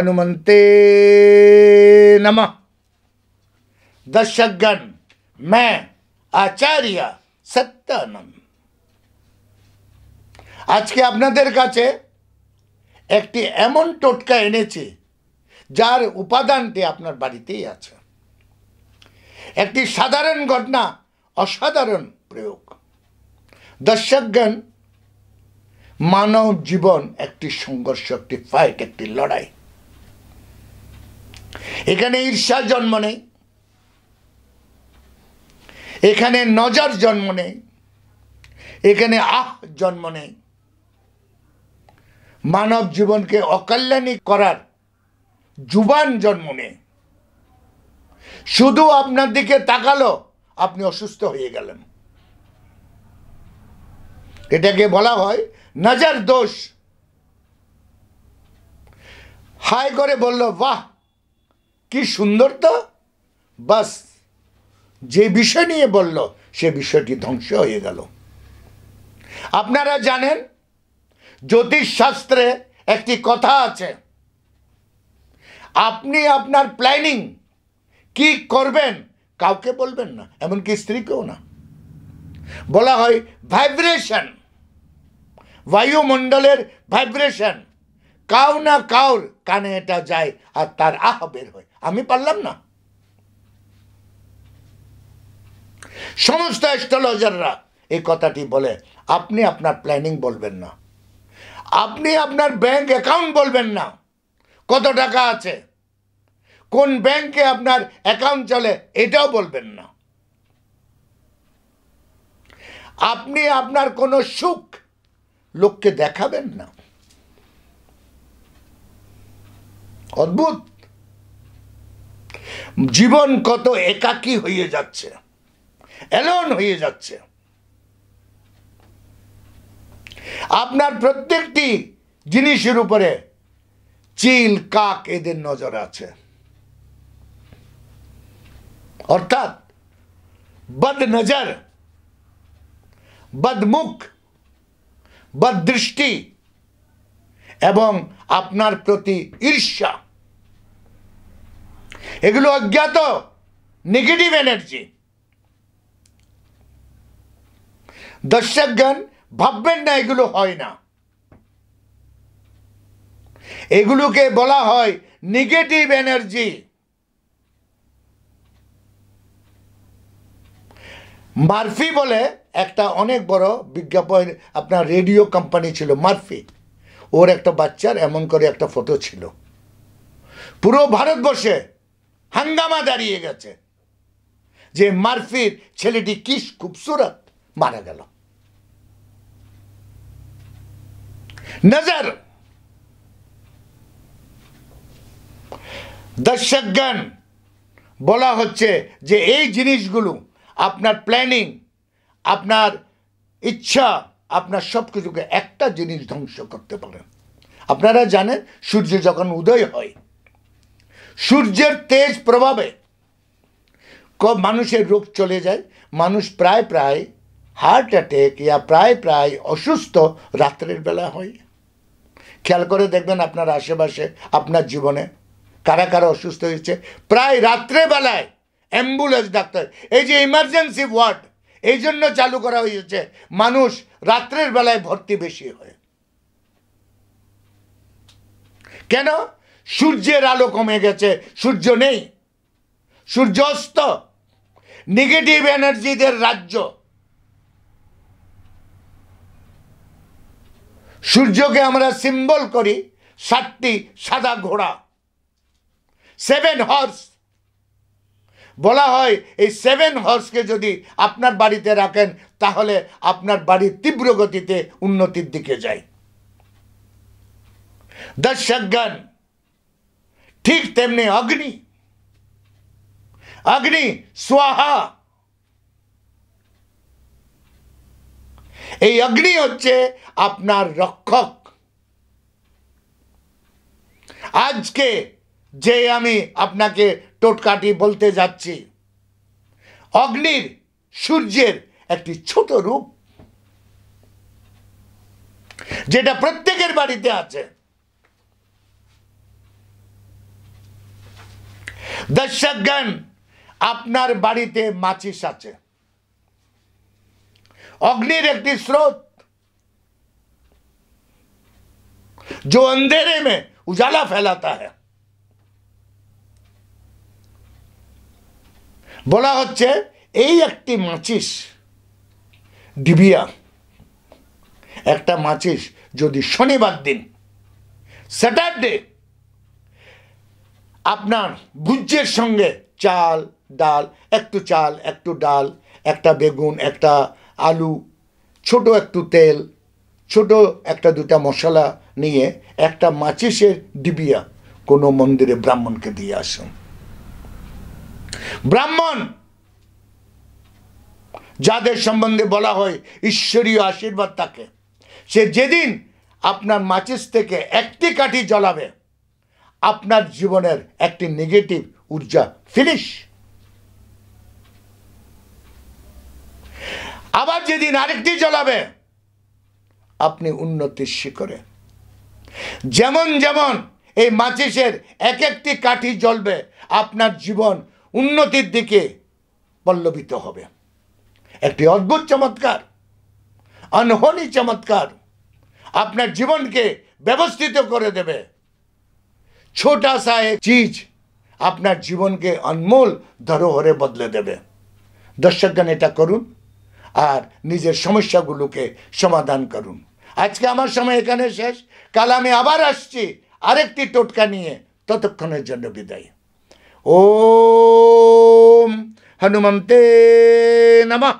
हनुमंते नमः। दर्शकगण, मैं आचार्य सत्यानंद आज के आपनादेर काछे एकटी एमन टोटका এনেছি जार उपादानटी आपनार बाड़ीतेई आछे। एकटी साधारण घटना असाधारण प्रयोग। दर्शकगण, मानव जीवन एकटी संघर्ष, एकटी फाइट, एकटी लड़ाई। एखाने ईर्षा जन्म नेই, एखाने नजर जन्म नेই, एखाने आह जन्म नेই। मानव जीवन के अकल्याणी करार जुबान जन्म नेই। शुधु आपनार दिके ताकालो आपनि असुस्थ हये गेलेन। एटाके बला हय नजर दोष। हाय करे बोललो, वाह कि सुंदर तो, बस जे विषय निये बोललो से विषयटी ध्वंस हये गेल। आपनारा जानेन ज्योतिष शास्त्रे एकटी कथा आछे, आपनी आपनार प्लानिंग की करबेन काउके बोलबेन ना, एमनकि स्त्रीकेও ना। बला हय भाइब्रेशन, वायुमंडलेर भाइब्रेशन काउ ना काउर काने एटा जाय और तार आह बेर हय। आमी पारलाम ना। समस्त एस्ट्रोलजाररा এই কথাটি বলে আপনি আপনার প্ল্যানিং বলবেন না, আপনি আপনার ব্যাংক অ্যাকাউন্ট বলবেন না, কত টাকা আছে, কোন ব্যাংকে আপনার অ্যাকাউন্ট চলে এটাও বলবেন না। আপনি আপনার কোনো সুখ লোককে দেখাবেন না। অদ্ভুত জীবন কত একাকী হয়ে যাচ্ছে, এলোন হয়ে যাচ্ছে। আপনার প্রত্যেকটি জিনিসের উপরে চিল কাক এদের নজর আছে। অর্থাৎ বদ নজর, বদমুখ, বদদৃষ্টি এবং আপনার প্রতি ঈর্ষা, এগুলো অজ্ঞাত নেগেটিভ এনার্জি। দর্শকগণ, ভাববেন না এগুলো হয় না। এগুলোকে বলা হয় নেগেটিভ এনার্জি। মার্ফি বলে একটা অনেক বড় বিজ্ঞাপন আপনার রেডিও কোম্পানি ছিল মার্ফি। ওর একটা বাচ্চার এমন করে একটা ফটো ছিল। পুরো ভারতবর্ষে হাঙ্গামা দাঁড়িয়ে গেছে যে মার্ফির ছেলেটি কি খুবসুরত, মারা গেল। नजर। दर्शकगण, বলা হচ্ছে যে এই জিনিসগুলো আপনার প্ল্যানিং, আপনার ইচ্ছা, আপনার সবকিছুকে একটা জিনিস ধ্বংস করতে পারে। আপনারা জানেন সূর্য যখন উদয় হয়, সূর্যের তেজ প্রভাবে মানুষের রোগ চলে যায়। মানুষ প্রায় প্রায় হার্ট অ্যাটাক या প্রায় প্রায় অসুস্থ রাতের বেলা হয়। খেয়াল করে দেখবেন আপনার আশেপাশে, আপনার জীবনে কারা কারা অসুস্থ হয়েছে প্রায় রাত্রে বেলায়। অ্যাম্বুলেন্স ডাক্তার, এই যে ইমার্জেন্সি ওয়ার্ড এই জন্য চালু করা হয়েছে, মানুষ রাত্রের বেলায় ভর্তি বেশি হয়। কেন? সূর্যের আলো কমে গেছে, সূর্য নেই, সূর্য অস্ত, নেগেটিভ এনার্জিদের রাজ্য। সূর্যকে আমরা সিম্বল করি 7টি সাদা ঘোড়া, 7 হর্স। বলা হয় এই 7 হর্সকে যদি আপনার বাড়িতে রাখেন তাহলে আপনার বাড়ি তীব্র গতিতে উন্নতির দিকে যায়। দর্শকগণ, ঠিক তেমনি অগ্নি, অগ্নি স্বাহা। এই অগ্নি হচ্ছে আপনার রক্ষক। আজকে যে আমি আপনাকে টোটকাটি বলতে যাচ্ছি, অগ্নির সূর্যের একটি ছোট রূপ যেটা প্রত্যেকের বাড়িতে আছে। দর্শকগণ, আপনার বাড়িতে মাচিস আছে, অগ্নির একটি স্রোত जो अंधेरे में उजाला फैलाता है। বলা হচ্ছে এই একটি মাচিস ডিবিয়া, একটা মাচিস যদি শনিবার দিন স্যাটারডে আপনার ভুজ্যের সঙ্গে চাল ডাল, একটু চাল একটু ডাল, একটা বেগুন একটা আলু, ছোট একটু তেল, ছোট একটা দুটা মশলা নিয়ে একটা মাচিসের ডিবিয়া কোনো মন্দিরে ব্রাহ্মণকে দিয়ে আসুন। ব্রাহ্মণ যাদের সম্বন্ধে বলা হয় ঈশ্বরীয় আশীর্বাদ থাকে, সে যেদিন আপনার মাচিস থেকে একটি কাঠি জ্বলাবে, আপনার জীবনের একটি নেগেটিভ ঊর্জা ফিনিশ। আবার যেদিন আরেকটি জ্বলাবে, আপনি উন্নতির শিখরে। যেমন যেমন এই মাচিসের এক একটি কাঠি জ্বলবে, আপনার জীবন উন্নতির দিকে পল্লবিত হবে। একটি অদ্ভুত চমৎকার, অনহনী চমৎকার আপনার জীবনকে ব্যবস্থিত করে দেবে। ছোটা সা এক চিজ আপনার জীবনকে অনমোল ধরোহরে বদলে দেবে। দর্শকগণ, এটা করুন আর নিজের সমস্যাগুলোকে সমাধান করুন। আজকে আমার সময় এখানে শেষ। কাল আমি আবার আসছি আরেকটি টোটকা নিয়ে। ততক্ষণের জন্য বিদায়। ওম হনুমন্তে নমঃ।